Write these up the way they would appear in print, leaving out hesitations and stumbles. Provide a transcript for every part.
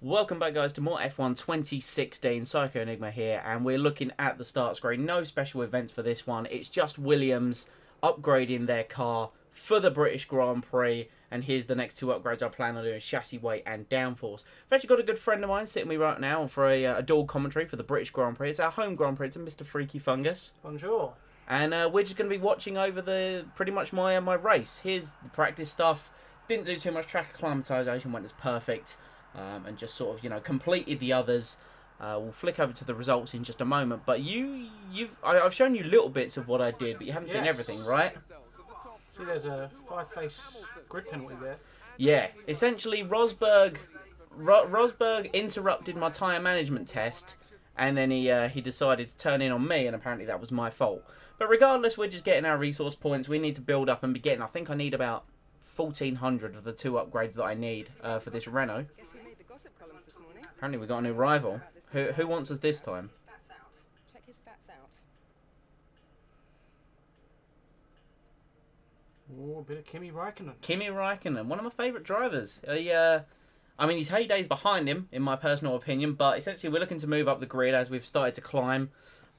Welcome back, guys, to more F1 2016. Psycho Enigma here, and we're looking at the start screen. No special events for this one. It's just Williams upgrading their car for the British Grand Prix. And here's the next two upgrades I plan on doing: chassis weight and downforce. I've actually got a good friend of mine sitting with me right now for a dual commentary for the British Grand Prix. It's our home Grand Prix. It's Mr. Freaky Fungus. Bonjour. And we're just going to be watching over pretty much my race. Here's the practice stuff. Didn't do too much track acclimatization, went as perfect. And just sort of, completed the others. We'll flick over to the results in just a moment. But I've shown you little bits of what I did, but you haven't seen everything, right? See, there's a 5-place grid penalty there. Yeah, essentially Rosberg interrupted my tyre management test, and then he decided to turn in on me, and apparently that was my fault. But regardless, we're just getting our resource points. We need to build up and be getting, I think I need about 1,400 of the two upgrades that I need for this Renault. Apparently we got a new rival. Who wants us this time? Check his stats out. Oh, a bit of Kimi Räikkönen. Kimi Räikkönen, one of my favourite drivers. His heydays behind him, in my personal opinion, but essentially we're looking to move up the grid as we've started to climb.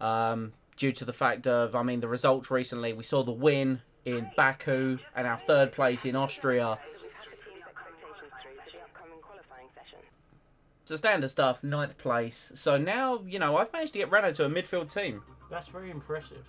Due to the fact of, the results recently. We saw the win in Baku and our third place in Austria. So standard stuff, 9th place. So now, I've managed to get Renault to a midfield team. That's very impressive.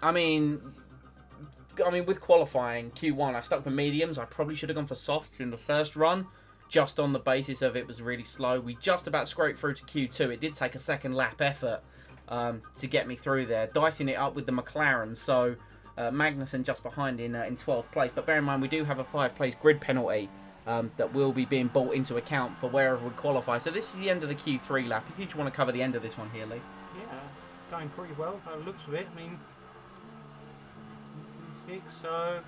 With qualifying, Q1, I stuck with mediums. I probably should have gone for softs in the first run, just on the basis of it was really slow. We just about scraped through to Q2. It did take a second lap effort to get me through there, dicing it up with the McLaren. So Magnussen just behind in 12th place. But bear in mind, we do have a 5-place grid penalty that will be being brought into account for wherever we qualify. So this is the end of the Q3 lap. If you just want to cover the end of this one here, Lee. Yeah, going pretty well by the looks of it. So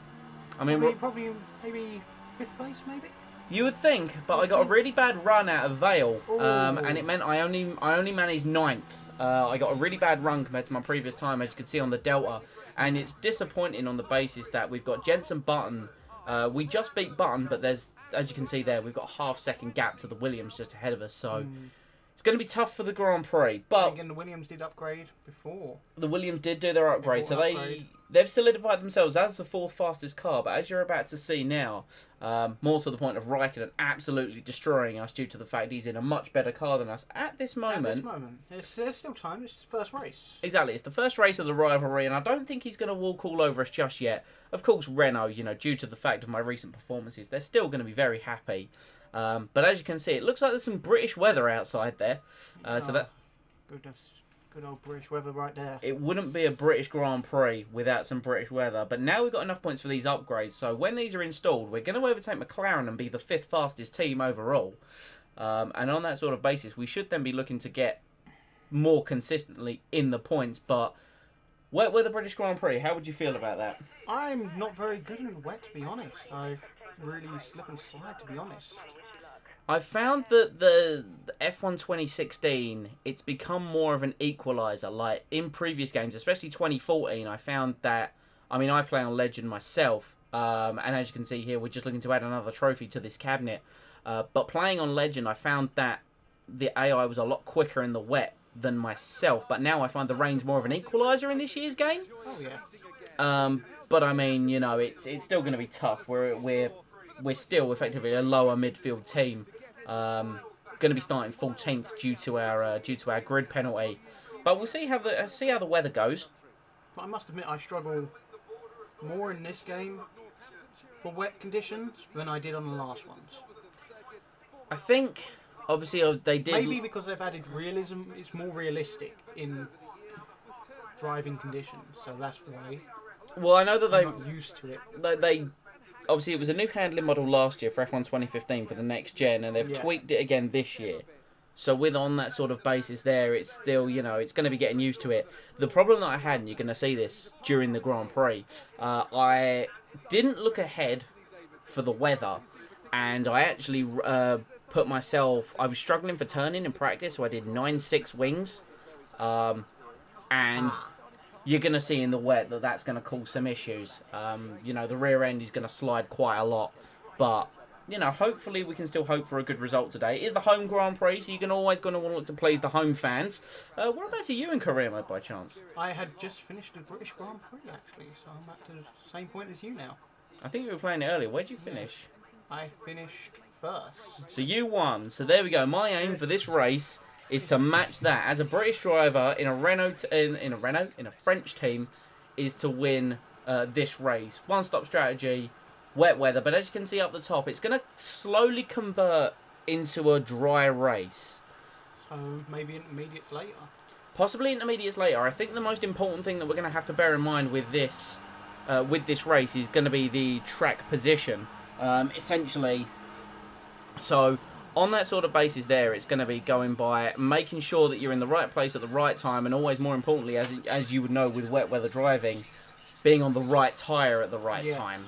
probably maybe 5th place, maybe. You would think, but I got a really bad run out of Vale, and it meant I only managed 9th. I got a really bad run compared to my previous time, as you can see on the Delta, and it's disappointing on the basis that we've got Jensen Button. We just beat Button, but there's, as you can see there, we've got a half-second gap to the Williams just ahead of us, so it's going to be tough for the Grand Prix. But again, the Williams did upgrade before. The Williams did do their upgrade, so they've solidified themselves as the 4th fastest car. But as you're about to see now, more to the point of Raikkonen absolutely destroying us due to the fact he's in a much better car than us at this moment. At this moment, there's still time. It's his first race. Exactly, it's the first race of the rivalry, and I don't think he's going to walk all over us just yet. Of course, Renault, due to the fact of my recent performances, they're still going to be very happy. But as you can see, it looks like there's some British weather outside there. So that goodness. Good old British weather right there. It wouldn't be a British Grand Prix without some British weather. But now we've got enough points for these upgrades. So when these are installed, we're going to overtake McLaren and be the 5th fastest team overall. And on that sort of basis, we should then be looking to get more consistently in the points. But with the British Grand Prix, how would you feel about that? I'm not very good in the wet, to be honest. I've really slip and slide, to be honest. I've found that the F1 2016, it's become more of an equaliser. Like in previous games, especially 2014, I found that, I play on Legend myself, and as you can see here, we're just looking to add another trophy to this cabinet. But playing on Legend, I found that the AI was a lot quicker in the wet than myself. But now I find the rain's more of an equaliser in this year's game. Oh yeah. But it's still going to be tough. We're still effectively a lower midfield team. Going to be starting 14th due to our grid penalty, but we'll see how the weather goes. But I must admit, I struggle more in this game for wet conditions than I did on the last ones. I think obviously they did. Maybe because they've added realism, it's more realistic in driving conditions, so that's why. Well, I know that I'm not used to it. They obviously, it was a new handling model last year for F1 2015 for the next gen, and they've tweaked it again this year. So on that sort of basis there, it's still, it's going to be getting used to it. The problem that I had, and you're going to see this during the Grand Prix, I didn't look ahead for the weather, and I actually I was struggling for turning in practice, so I did 9.6 wings, and you're going to see in the wet that's going to cause some issues. The rear end is going to slide quite a lot, but you know, hopefully we can still hope for a good result today. It is the home Grand Prix, so you're always going to want to please the home fans. Whereabouts are you in career mode, by chance? I had just finished the British Grand Prix, actually, so I'm at the same point as you now. I think we were playing it earlier. Where'd you finish? I finished first. So you won. So there we go. My aim for this race is to match that. As a British driver in a Renault, in a French team, is to win this race. One-stop strategy. Wet weather, but as you can see up the top, it's going to slowly convert into a dry race. So maybe intermediates later. Possibly intermediates later. I think the most important thing that we're going to have to bear in mind with this race is going to be the track position. Essentially, so on that sort of basis there, it's going to be going by making sure that you're in the right place at the right time, and always more importantly, as you would know with wet weather driving, being on the right tyre at the right time.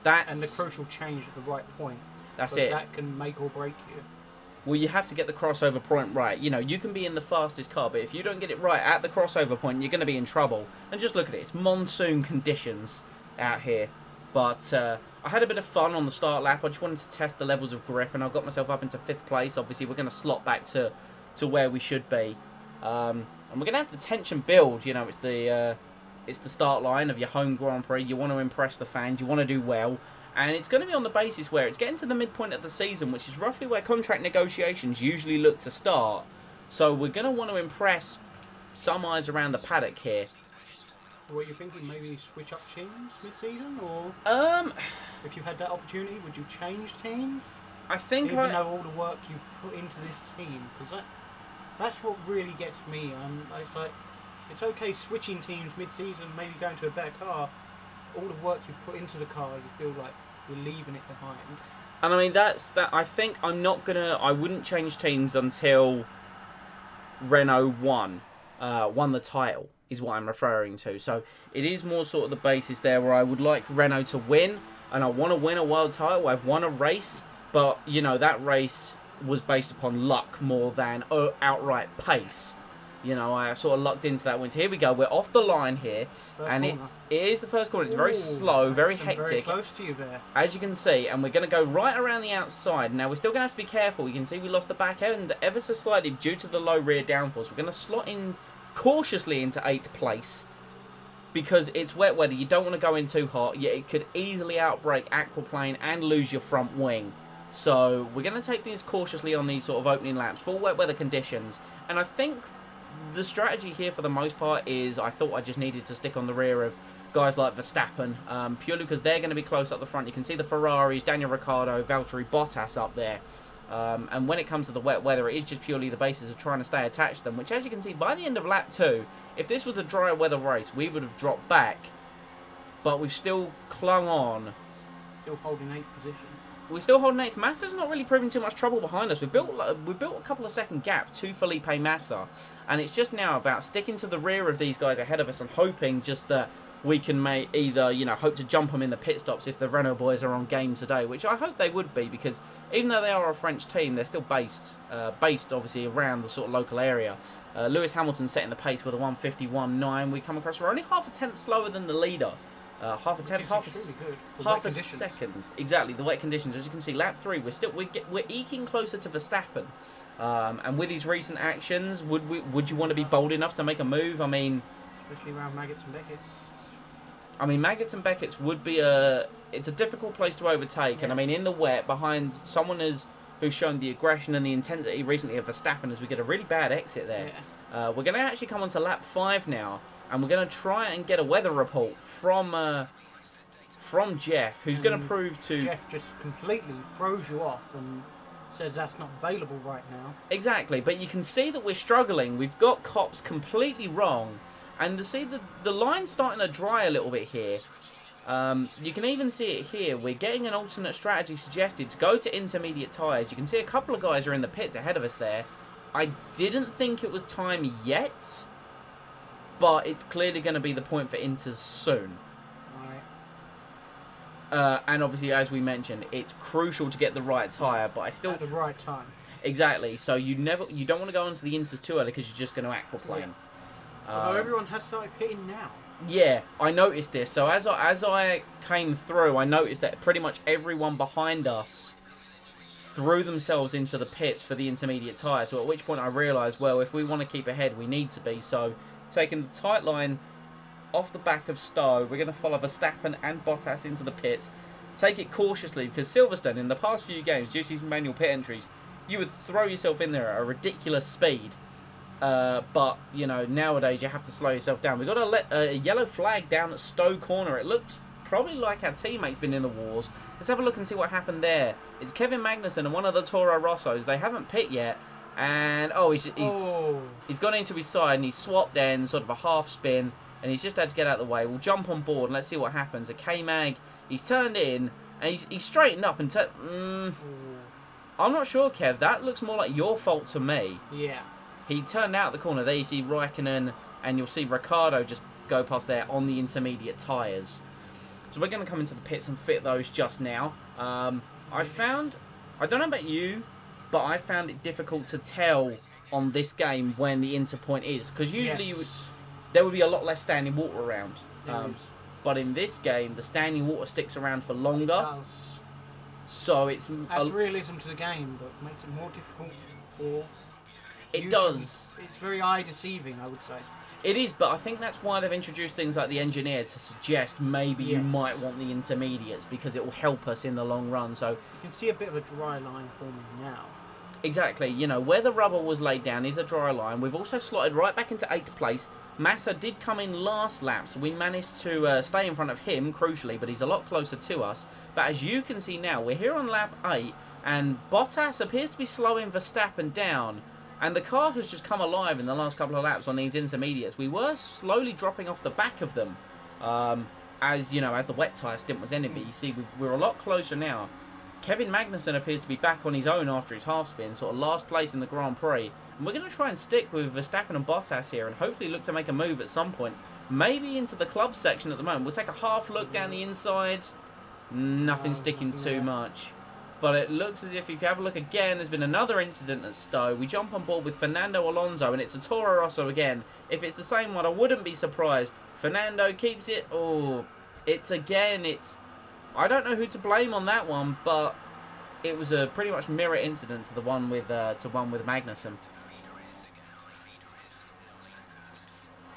And the crucial change at the right point. That's it. That can make or break you. Well, you have to get the crossover point right. You know, you can be in the fastest car, but if you don't get it right at the crossover point, you're going to be in trouble. And just look at it. It's monsoon conditions out here. But I had a bit of fun on the start lap. I just wanted to test the levels of grip, and I got myself up into 5th place. Obviously, we're going to slot back to where we should be. And we're going to have the tension build. You know, it's the start line of your home Grand Prix. You want to impress the fans. You want to do well. And it's going to be on the basis where it's getting to the midpoint of the season, which is roughly where contract negotiations usually look to start. So we're going to want to impress some eyes around the paddock here. What are you thinking? Maybe switch up teams mid-season? Or if you had that opportunity, would you change teams? I think Even though all the work you've put into this team. Because that's what really gets me. It's like, it's okay switching teams mid-season, maybe going to a better car. All the work you've put into the car, you feel like you're leaving it behind. And I mean, that's that. I think I wouldn't change teams until Renault won the title, is what I'm referring to. So it is more sort of the basis there where I would like Renault to win, and I want to win a world title. I've won a race, but you know, that race was based upon luck more than outright pace. You know, I sort of lucked into that win. So here we go. We're off the line here. And it is the first corner. It's very slow, very hectic. Very close to you there. As you can see. And we're going to go right around the outside. Now, we're still going to have to be careful. You can see we lost the back end ever so slightly due to the low rear downforce. We're going to slot in cautiously into 8th place. Because it's wet weather. You don't want to go in too hot. Yet it could easily outbrake aquaplane and lose your front wing. So we're going to take these cautiously on these sort of opening laps for wet weather conditions. And I think the strategy here for the most part is I thought I just needed to stick on the rear of guys like Verstappen, purely because they're going to be close up the front. You can see the Ferraris, Daniel Ricciardo, Valtteri Bottas up there. And when it comes to the wet weather, it is just purely the basis of trying to stay attached to them, which as you can see, by the end of lap 2, if this was a dry weather race, we would have dropped back. But we've still clung on. Still holding 8th position. We're still holding 8th. Massa's not really proving too much trouble behind us. We built a couple of second gap to Felipe Massa, and it's just now about sticking to the rear of these guys ahead of us and hoping just that we can either, you know, hope to jump them in the pit stops if the Renault boys are on game today, which I hope they would be, because even though they are a French team, they're still based obviously around the sort of local area. Lewis Hamilton setting the pace with a 1:51.9. We come across, we're only half a tenth slower than the leader. Half a tenth, half a second. Exactly, the wet conditions. As you can see, lap 3, we're eking closer to Verstappen. And with his recent actions, would you want to be bold enough to make a move? I mean, especially around Maggots and Beckett's. I mean, Maggots and Beckett's would be it's a difficult place to overtake. Yes. And I mean, in the wet, behind someone who's shown the aggression and the intensity recently of Verstappen, as we get a really bad exit there. Yeah. We're going to actually come on to lap 5 now. And we're going to try and get a weather report from Jeff, who's going to prove to... Jeff just completely throws you off and says that's not available right now. Exactly, but you can see that we're struggling. We've got cops completely wrong. And see the line's starting to dry a little bit here. You can even see it here. We're getting an alternate strategy suggested to go to intermediate tyres. You can see a couple of guys are in the pits ahead of us there. I didn't think it was time yet, but it's clearly going to be the point for Inters soon. Right. And obviously, as we mentioned, it's crucial to get the right tyre, but I still... At the right time. Exactly. So you don't want to go onto the Inters too early because you're just going to aquaplane. Yeah. Although everyone has started pitting now. Yeah, I noticed this. So as I came through, I noticed that pretty much everyone behind us threw themselves into the pits for the intermediate tyre. So at which point I realised, well, if we want to keep ahead, we need to be. So taking the tight line off the back of Stowe, we're going to follow Verstappen and Bottas into the pits. Take it cautiously, because Silverstone, in the past few games, due to these manual pit entries, you would throw yourself in there at a ridiculous speed. But, you know, nowadays you have to slow yourself down. We've got a yellow flag down at Stowe Corner. It looks probably like our teammate's been in the wars. Let's have a look and see what happened there. It's Kevin Magnussen and one of the Toro Rossos. They haven't pit yet. And, he's gone into his side and he's swapped in, sort of a half spin. And he's just had to get out of the way. We'll jump on board and let's see what happens. A K-Mag, he's turned in and he's straightened up and I'm not sure, Kev. That looks more like your fault to me. Yeah. He turned out the corner. There you see Raikkonen, and you'll see Ricciardo just go past there on the intermediate tyres. So we're going to come into the pits and fit those just now. I don't know about you, but I found it difficult to tell on this game when the interpoint is. Because usually there would be a lot less standing water around. But in this game, the standing water sticks around for longer. So it's... adds realism to the game, but makes it more difficult for... It does. It's very eye-deceiving, I would say. It is, but I think that's why they've introduced things like the engineer to suggest maybe you might want the intermediates because it will help us in the long run. So you can see a bit of a dry line forming now. Exactly. You know, where the rubber was laid down is a dry line. We've also slotted right back into 8th place. Massa did come in last lap, so we managed to stay in front of him, crucially, but he's a lot closer to us. But as you can see now, we're here on lap 8, and Bottas appears to be slowing Verstappen down. And the car has just come alive in the last couple of laps on these intermediates. We were slowly dropping off the back of them as the wet tyre stint was ending. But you see, we're a lot closer now. Kevin Magnussen appears to be back on his own after his half spin, sort of last place in the Grand Prix. And we're going to try and stick with Verstappen and Bottas here and hopefully look to make a move at some point. Maybe into the club section at the moment. We'll take a half look down the inside. Nothing sticking too much. But it looks as if you have a look again, there's been another incident at Stowe. We jump on board with Fernando Alonso, and it's a Toro Rosso again. If it's the same one, I wouldn't be surprised. Fernando keeps it. I don't know who to blame on that one, but it was a pretty much mirror incident to the one with Magnussen.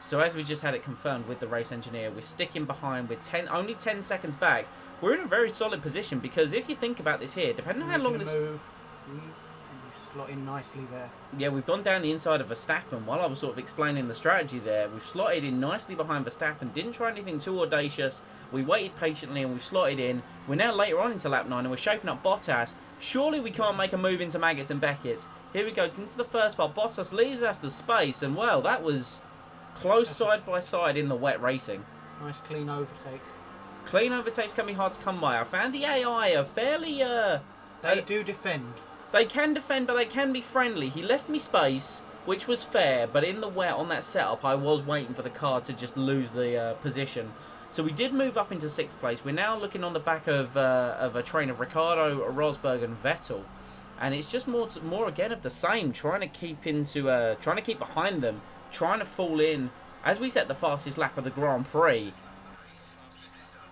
So as we just had it confirmed with the race engineer, we're sticking behind with only 10 seconds back. We're in a very solid position because if you think about this here, depending on how long this... move, and you slot in nicely there. Yeah, we've gone down the inside of Verstappen. While I was sort of explaining the strategy there, we've slotted in nicely behind Verstappen. Didn't try anything too audacious. We waited patiently and we've slotted in. We're now later on into lap 9 and we're shaping up Bottas. Surely we can't make a move into Maggots and Beckett's. Here we go into the first part. Bottas leaves us the space, and well, that was close side by side in the wet racing. Nice clean overtake. Clean overtakes can be hard to come by. I found the AI are fairly... They do defend. They can defend, but they can be friendly. He left me space, which was fair, but in the wet on that setup, I was waiting for the car to just lose the position. So we did move up into 6th place. We're now looking on the back of a train of Ricciardo, Rosberg, and Vettel, and it's just more again of the same. Trying to keep behind them, trying to fall in as we set the fastest lap of the Grand Prix.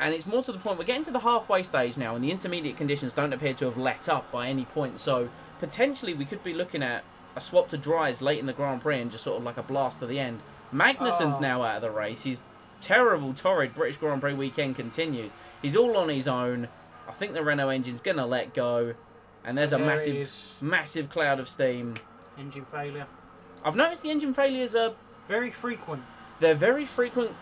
And it's more to the point, we're getting to the halfway stage now, and the intermediate conditions don't appear to have let up by any point. So potentially we could be looking at a swap to dries late in the Grand Prix and just sort of like a blast to the end. Magnussen's now out of the race. His terrible, torrid British Grand Prix weekend continues. He's all on his own. I think the Renault engine's going to let go. And there's a massive cloud of steam. Engine failure. I've noticed the engine failures are... very frequent. They're very frequent.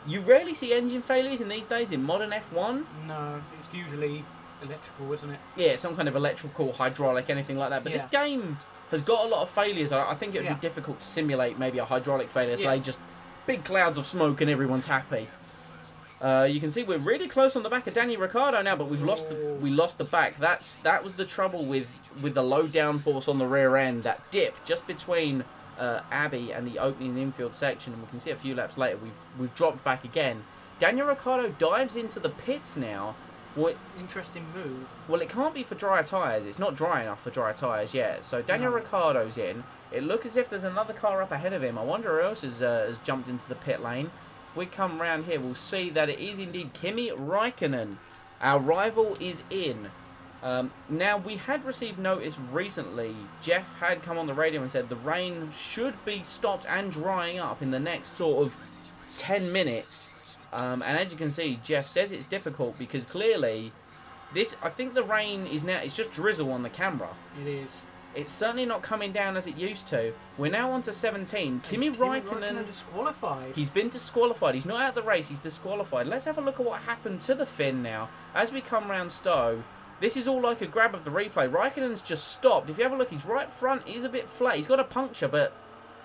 You rarely see engine failures in these days in modern F1. No, it's usually electrical, isn't it? Yeah, some kind of electrical, hydraulic, anything like that. But this game has got a lot of failures. I think it would be difficult to simulate maybe a hydraulic failure. So just big clouds of smoke and everyone's happy. You can see we're really close on the back of Danny Ricciardo now, but we lost the back. That was the trouble with the low downforce on the rear end. That dip just between Abbey and the opening infield section, and we can see a few laps later we've dropped back again. Daniel Ricciardo dives into the pits now, Well, Interesting move. Well, it can't be for dry tyres. It's not dry enough for dry tyres yet. So Daniel Ricciardo's in. It looks as if there's another car up ahead of him. I wonder who else has jumped into the pit lane. If we come round here, we'll see that it is indeed Kimi Räikkönen. Our rival is in. Now, we had received notice recently. Jeff had come on the radio and said the rain should be stopped and drying up in the next sort of 10 minutes. And as you can see, Jeff says it's difficult because clearly I think the rain is now, it's just drizzle on the camera. It is. It's certainly not coming down as it used to. We're now on to 17. Kimi Räikkönen disqualified. He's been disqualified. He's not out of the race. He's disqualified. Let's have a look at what happened to the Finn now. As we come round Stowe, this is all like a grab of the replay. Räikkönen's just stopped. If you have a look, he's right front. He's a bit flat. He's got a puncture, but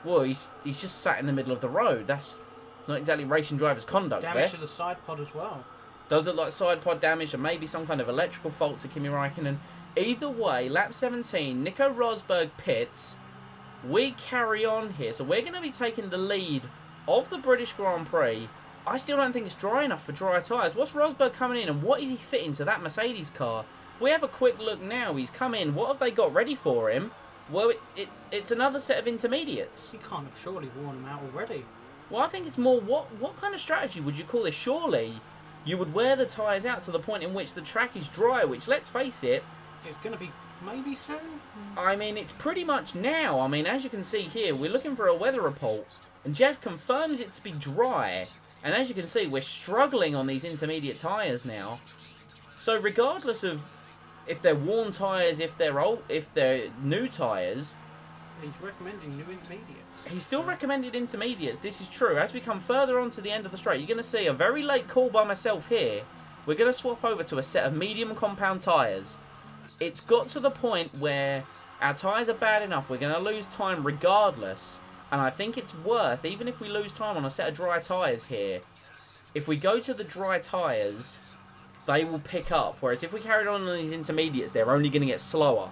well, he's just sat in the middle of the road. That's not exactly racing driver's conduct. Damage to the side pod as well. Does look like side pod damage and maybe some kind of electrical fault to Kimi Räikkönen. Either way, lap 17, Nico Rosberg pits. We carry on here. So we're going to be taking the lead of the British Grand Prix. I still don't think it's dry enough for dry tyres. What's Rosberg coming in and what is he fitting to that Mercedes car? If we have a quick look now, he's come in. What have they got ready for him? Well, it's another set of intermediates. He can't have surely worn them out already. Well, I think it's more, what kind of strategy would you call this? Surely you would wear the tyres out to the point in which the track is dry, which, let's face it, it's going to be maybe soon. I mean, it's pretty much now. I mean, as you can see here, we're looking for a weather report, and Jeff confirms it to be dry. And as you can see, we're struggling on these intermediate tyres now. So regardless of if they're worn tyres, if they're new tyres, he's recommending new intermediates. He's still recommended intermediates. This is true. As we come further on to the end of the straight, you're going to see a very late call by myself here. We're going to swap over to a set of medium compound tyres. It's got to the point where our tyres are bad enough. We're going to lose time regardless. And I think it's worth, even if we lose time on a set of dry tyres here, if we go to the dry tyres, they will pick up. Whereas if we carried on these intermediates, they're only going to get slower.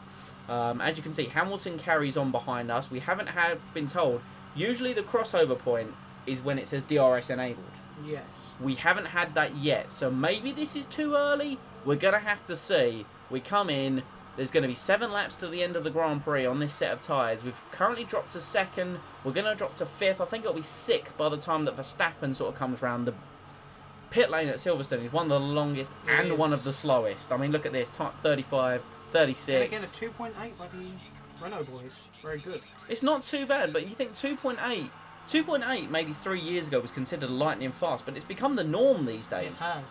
As you can see, Hamilton carries on behind us. We haven't been told. Usually the crossover point is when it says DRS enabled. Yes. We haven't had that yet. So maybe this is too early. We're going to have to see. We come in. There's going to be 7 laps to the end of the Grand Prix on this set of tyres. We've currently dropped to 2nd. We're going to drop to 5th. I think it'll be 6th by the time that Verstappen sort of comes round. The pit lane at Silverstone is one of the longest and one of the slowest. I mean, look at this. 35, 36. And again, a 2.8 by the Renault boys. Very good. It's not too bad, but you think 2.8... 2.8 maybe 3 years ago was considered lightning fast, but it's become the norm these days. It has.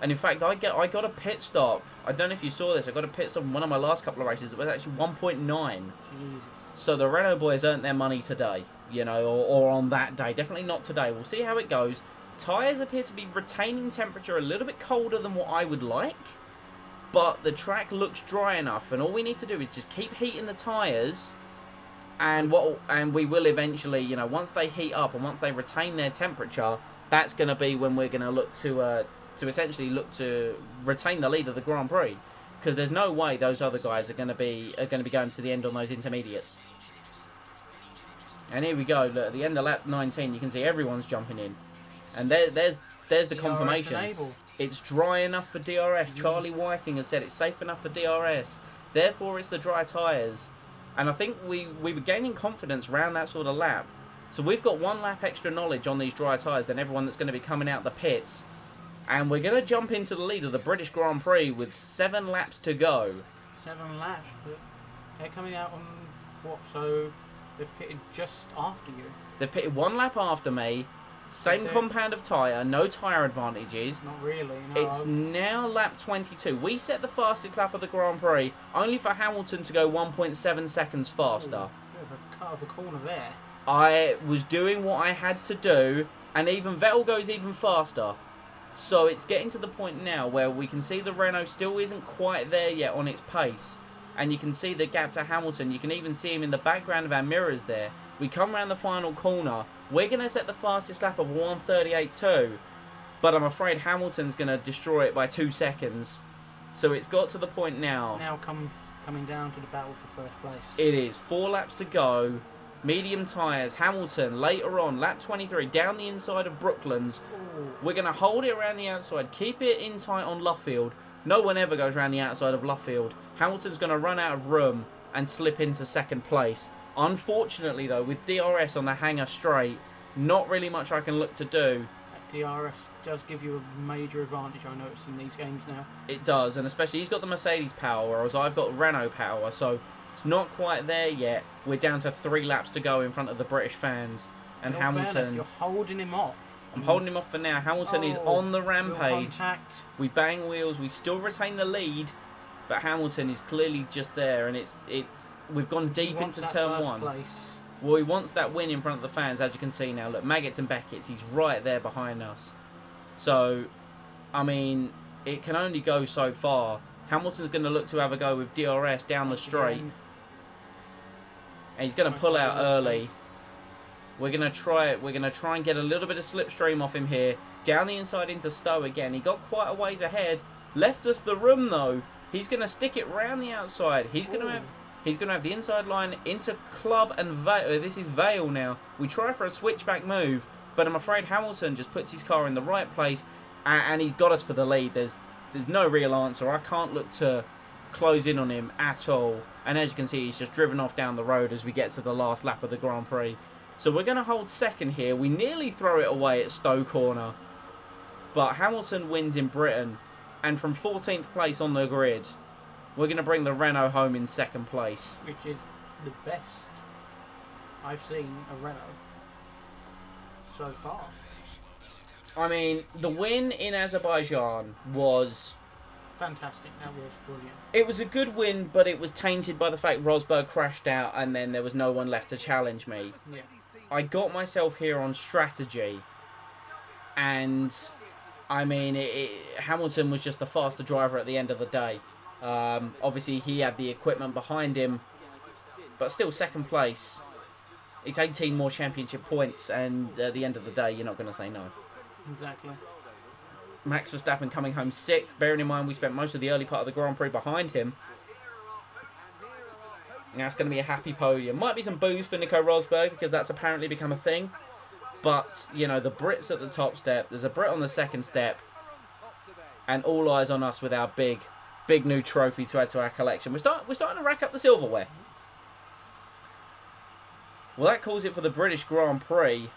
And in fact, I got a pit stop. I don't know if you saw this. I got a pit stop in one of my last couple of races. It was actually 1.9. Jesus. So the Renault boys earned their money today, you know, or on that day. Definitely not today. We'll see how it goes. Tyres appear to be retaining temperature a little bit colder than what I would like, but the track looks dry enough, and all we need to do is just keep heating the tyres. And we will eventually, you know, once they heat up and once they retain their temperature, that's going to be when we're going to look to essentially look to retain the lead of the Grand Prix, because there's no way those other guys are going to be going to the end on those intermediates. And here we go. Look, at the end of lap 19, you can see everyone's jumping in, and there's the confirmation. Enabled. It's dry enough for DRS. Charlie Whiting has said it's safe enough for DRS. Therefore, it's the dry tyres. And I think we were gaining confidence around that sort of lap. So we've got 1 lap extra knowledge on these dry tyres than everyone that's going to be coming out the pits. And we're going to jump into the lead of the British Grand Prix with 7 laps to go. 7 laps, but they're coming out on what? So they've pitted just after you. They've pitted 1 lap after me. Same compound of tyre, no tyre advantages. Not really, no. It's now lap 22. We set the fastest lap of the Grand Prix, only for Hamilton to go 1.7 seconds faster. Bit of a cut of a corner there. I was doing what I had to do, and even Vettel goes even faster. So it's getting to the point now where we can see the Renault still isn't quite there yet on its pace. And you can see the gap to Hamilton. You can even see him in the background of our mirrors there. We come around the final corner. We're going to set the fastest lap of 1:38.2. But I'm afraid Hamilton's going to destroy it by 2 seconds. So it's got to the point now. It's now coming down to the battle for first place. It is. 4 laps to go. medium tyres. Hamilton later on, lap 23, down the inside of Brooklands. Ooh. We're going to hold it around the outside, keep it in tight on Luffield. No one ever goes around the outside of Luffield. Hamilton's going to run out of room and slip into second place. Unfortunately, though, with DRS on the hanger straight, not really much I can look to do. That DRS does give you a major advantage, I notice, in these games now. It does, and especially he's got the Mercedes power, whereas I've got Renault power, so it's not quite there yet. We're down to 3 laps to go in front of the British fans. And In all Hamilton... fairness, you're holding him off. I'm holding him off for now. Hamilton is on the rampage. Contact. We bang wheels. We still retain the lead, but Hamilton is clearly just there, and it's we've gone deep into turn 1. Place. Well, he wants that win in front of the fans, as you can see now. Look, Maggots and Beckett's, he's right there behind us. So, I mean, it can only go so far. Hamilton's going to look to have a go with DRS down the straight, and he's going to pull out early. We're going to try it. We're going to try and get a little bit of slipstream off him here. Down the inside into Stowe again. He got quite a ways ahead. Left us the room, though. He's going to stick it round the outside. He's going to have the inside line into Club and Vale. This is Vale now. We try for a switchback move, but I'm afraid Hamilton just puts his car in the right place, and he's got us for the lead. There's no real answer. I can't look to close in on him at all. And as you can see, he's just driven off down the road as we get to the last lap of the Grand Prix. So we're going to hold second here. We nearly throw it away at Stowe Corner. But Hamilton wins in Britain. And from 14th place on the grid, we're going to bring the Renault home in second place. Which is the best I've seen a Renault so far. I mean, the win in Azerbaijan was... fantastic. That was brilliant. It was a good win, but it was tainted by the fact Rosberg crashed out and then there was no one left to challenge me. Yeah. I got myself here on strategy, and I mean, Hamilton was just the faster driver at the end of the day. Obviously, he had the equipment behind him, but still second place. It's 18 more championship points, and at the end of the day, you're not going to say no. Exactly. Max Verstappen coming home 6th, bearing in mind we spent most of the early part of the Grand Prix behind him. And that's going to be a happy podium. Might be some boos for Nico Rosberg, because that's apparently become a thing. But, you know, the Brits at the top step, there's a Brit on the second step, and all eyes on us with our big new trophy to add to our collection. We're starting to rack up the silverware. Well, that calls it for the British Grand Prix.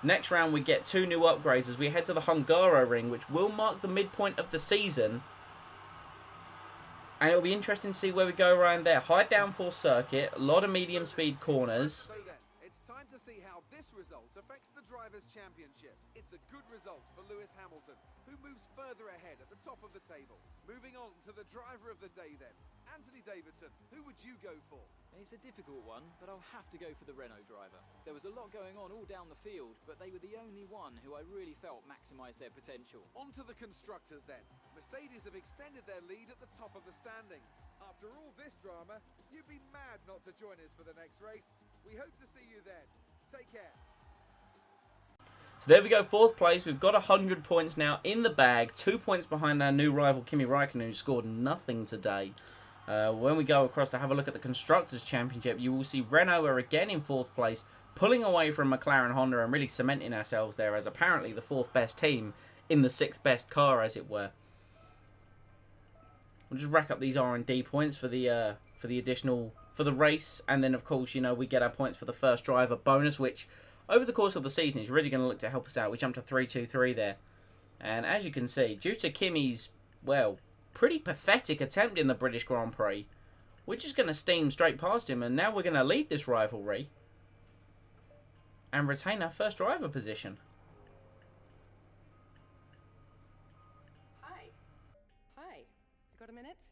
Next round we get 2 new upgrades as we head to the Hungaroring, which will mark the midpoint of the season. And it'll be interesting to see where we go around there. High downforce circuit, a lot of medium speed corners. So then, it's time to see how this result affects the Drivers' Championship. It's a good result for Lewis Hamilton, who moves further ahead at the top of the table. Moving on to the driver of the day then. Anthony Davidson, who would you go for? It's a difficult one, but I'll have to go for the Renault driver. There was a lot going on all down the field, but they were the only one who I really felt maximised their potential. On to the constructors then. Mercedes have extended their lead at the top of the standings. After all this drama, you'd be mad not to join us for the next race. We hope to see you then. Take care. So there we go, 4th place. We've got 100 points now in the bag. 2 points behind our new rival, Kimi Raikkonen, who scored nothing today. When we go across to have a look at the Constructors' Championship, you will see Renault are again in 4th place, pulling away from McLaren Honda and really cementing ourselves there as apparently the 4th best team in the 6th best car, as it were. We'll just rack up these R&D points for the additional for the race, and then of course, you know, we get our points for the first driver bonus, which over the course of the season is really going to look to help us out. We jumped to 323 there, and as you can see, due to Kimi's, well, pretty pathetic attempt in the British Grand Prix, we're just going to steam straight past him, and now we're going to lead this rivalry and retain our first driver position. Hi. Hi. You got a minute?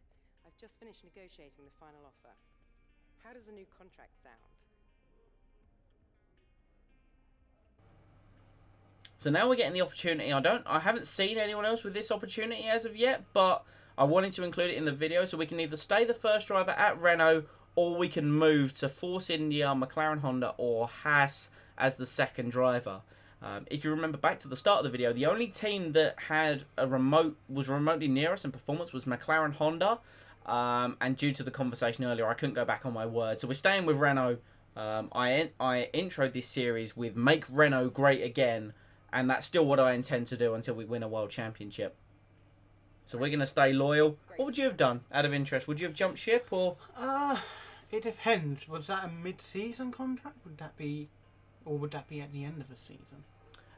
I've just finished negotiating the final offer. How does the new contract sound? So now we're getting the opportunity. I haven't seen anyone else with this opportunity as of yet, but I wanted to include it in the video so we can either stay the first driver at Renault or we can move to Force India, McLaren Honda or Haas as the second driver. If you remember back to the start of the video, the only team that had was remotely near us in performance was McLaren Honda, and due to the conversation earlier, I couldn't go back on my word. So we're staying with Renault I introed this series with "Make Renault Great Again," and that's still what I intend to do until we win a world championship. So we're gonna stay loyal. What would you have done out of interest? Would you have jumped ship or? It depends. Was that a mid-season contract? Would that be at the end of the season?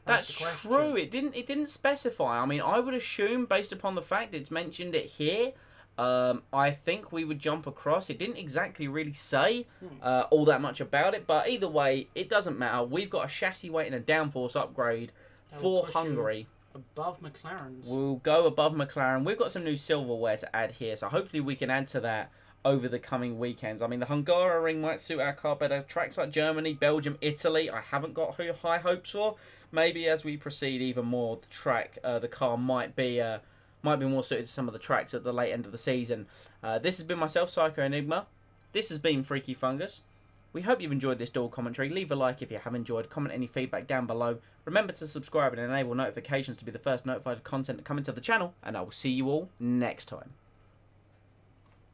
That's the question. true. It didn't specify. I mean, I would assume based upon the fact it's mentioned it here. I think we would jump across. It didn't exactly really say all that much about it, but either way, it doesn't matter. We've got a chassis weight and a downforce upgrade That for would push you Hungary. above McLaren's. We'll go above McLaren. We've got some new silverware to add here, so hopefully we can add to that over the coming weekends. I mean, the Hungaroring might suit our car better. Tracks like Germany, Belgium, Italy, I haven't got high hopes for. Maybe as we proceed even more, the car might be more suited to some of the tracks at the late end of the season. This has been myself, Psycho Enigma. This has been Freaky Fungus. We hope you've enjoyed this dual commentary. Leave a like if you have enjoyed. Comment any feedback down below. Remember to subscribe and enable notifications to be the first notified of content that come into the channel. And I will see you all next time.